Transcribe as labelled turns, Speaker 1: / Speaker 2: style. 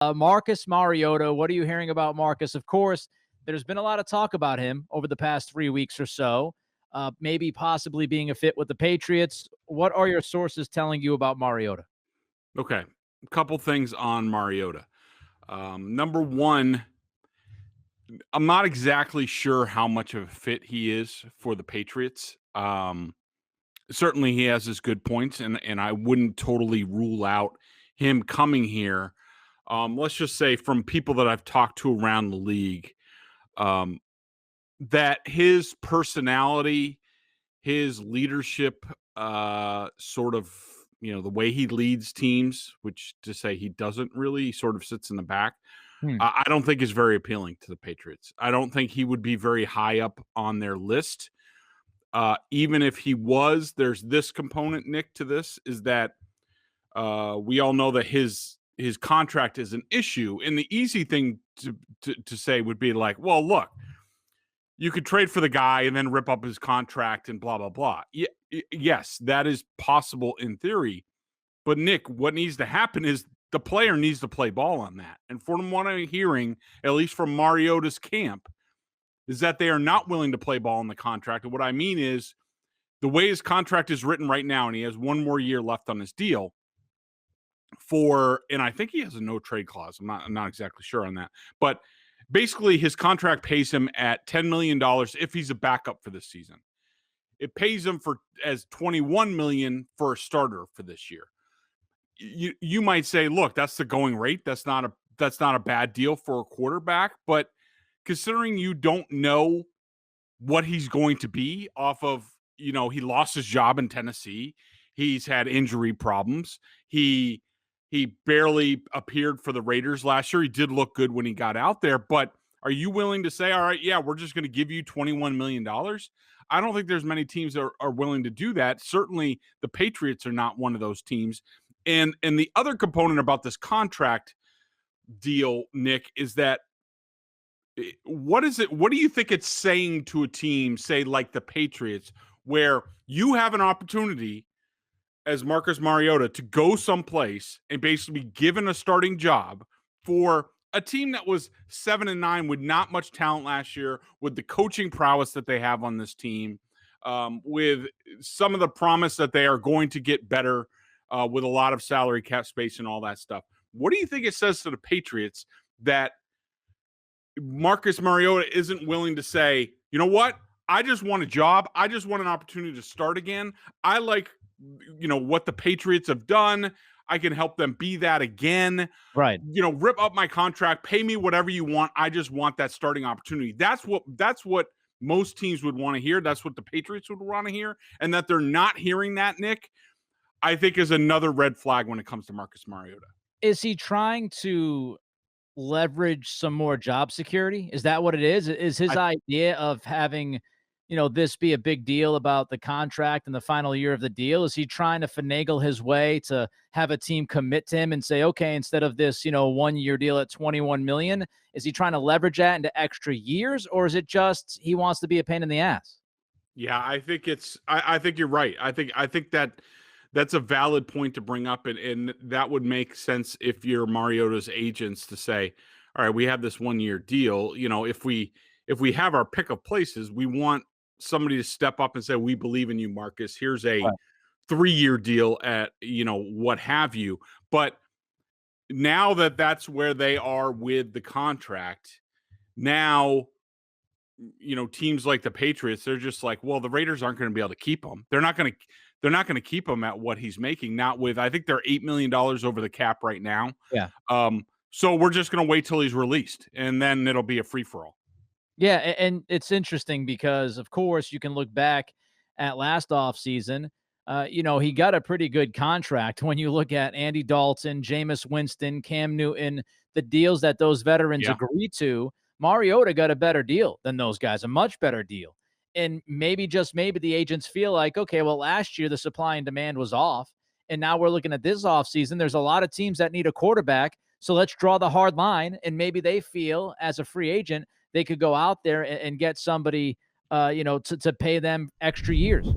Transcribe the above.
Speaker 1: Marcus Mariota, what are you hearing about Marcus? Of course, there's been a lot of talk about him over the past 3 weeks or so, maybe possibly being a fit with the Patriots. What are your sources telling you about Mariota?
Speaker 2: Okay, a couple things on Mariota. Number one, I'm not exactly sure how much of a fit he is for the Patriots. Certainly, he has his good points, and I wouldn't totally rule out him coming here. Let's just say from people that I've talked to around the league, um, that his personality, his leadership, sort of, the way he leads teams, which to say he doesn't really, he sort of sits in the back.
Speaker 1: Hmm.
Speaker 2: I don't think is very appealing to the Patriots. I don't think he would be very high up on their list. Even if he was, there's this component, Nick, to this is that we all know that his contract is an issue, and the easy thing to say would be like, well, look, you could trade for the guy and then rip up his contract and blah blah blah. Yes, that is possible in theory, but Nick, what needs to happen is the player needs to play ball on that. And from what I'm hearing, at least from Mariota's camp, is that they are not willing to play ball on the contract. And what I mean is the way his contract is written right now, and he has one more year left on his deal and I think he has a no trade clause. I'm not exactly sure on that. But basically his contract pays him at $10 million if he's a backup for this season. It pays him as $21 million for a starter for this year. You might say, look, that's the going rate. That's not a bad deal for a quarterback, but considering you don't know what he's going to be off of, he lost his job in Tennessee. He's had injury problems. He barely appeared for the Raiders last year. He did look good when he got out there, but are you willing to say, all right, yeah, we're just going to give you $21 million? I don't think there's many teams that are willing to do that. Certainly the Patriots are not one of those teams. And the other component about this contract deal, Nick, is that what do you think it's saying to a team, say like the Patriots, where you have an opportunity as Marcus Mariota to go someplace and basically be given a starting job for a team that was 7-9 with not much talent last year, with the coaching prowess that they have on this team, with some of the promise that they are going to get better with a lot of salary cap space and all that stuff. What do you think it says to the Patriots that Marcus Mariota isn't willing to say, you know what? I just want a job. I just want an opportunity to start again. I like, what the Patriots have done. I can help them be that again.
Speaker 1: Right.
Speaker 2: Rip up my contract, pay me whatever you want. I just want that starting opportunity. That's what most teams would want to hear. That's what the Patriots would want to hear. And that they're not hearing that, Nick, I think is another red flag when it comes to Marcus Mariota.
Speaker 1: Is he trying to leverage some more job security? Is that what it is? Is his idea of having, this be a big deal about the contract and the final year of the deal? Is he trying to finagle his way to have a team commit to him and say, okay, instead of this, 1-year deal at $21 million, is he trying to leverage that into extra years, or is it just he wants to be a pain in the ass?
Speaker 2: Yeah, I think I think you're right. I think that's a valid point to bring up, and that would make sense if you're Mariota's agents to say, all right, we have this 1-year deal. If we have our pick of places, we want somebody to step up and say, we believe in you, Marcus. Here's a 3-year deal at, what have you. But now that's where they are with the contract, now, teams like the Patriots, they're just like, well, the Raiders aren't going to be able to keep him. They're not going to keep him at what he's making. Not with, I think they're $8 million over the cap right now.
Speaker 1: Yeah.
Speaker 2: So we're just going to wait till he's released, and then it'll be a free for all.
Speaker 1: Yeah, and it's interesting because, of course, you can look back at last offseason. He got a pretty good contract when you look at Andy Dalton, Jameis Winston, Cam Newton, the deals that those veterans agreed to. Mariota got a better deal than those guys, a much better deal. And maybe, just maybe, the agents feel like, okay, well, last year the supply and demand was off, and now we're looking at this offseason. There's a lot of teams that need a quarterback, so let's draw the hard line. And maybe they feel, as a free agent, they could go out there and get somebody, to pay them extra years.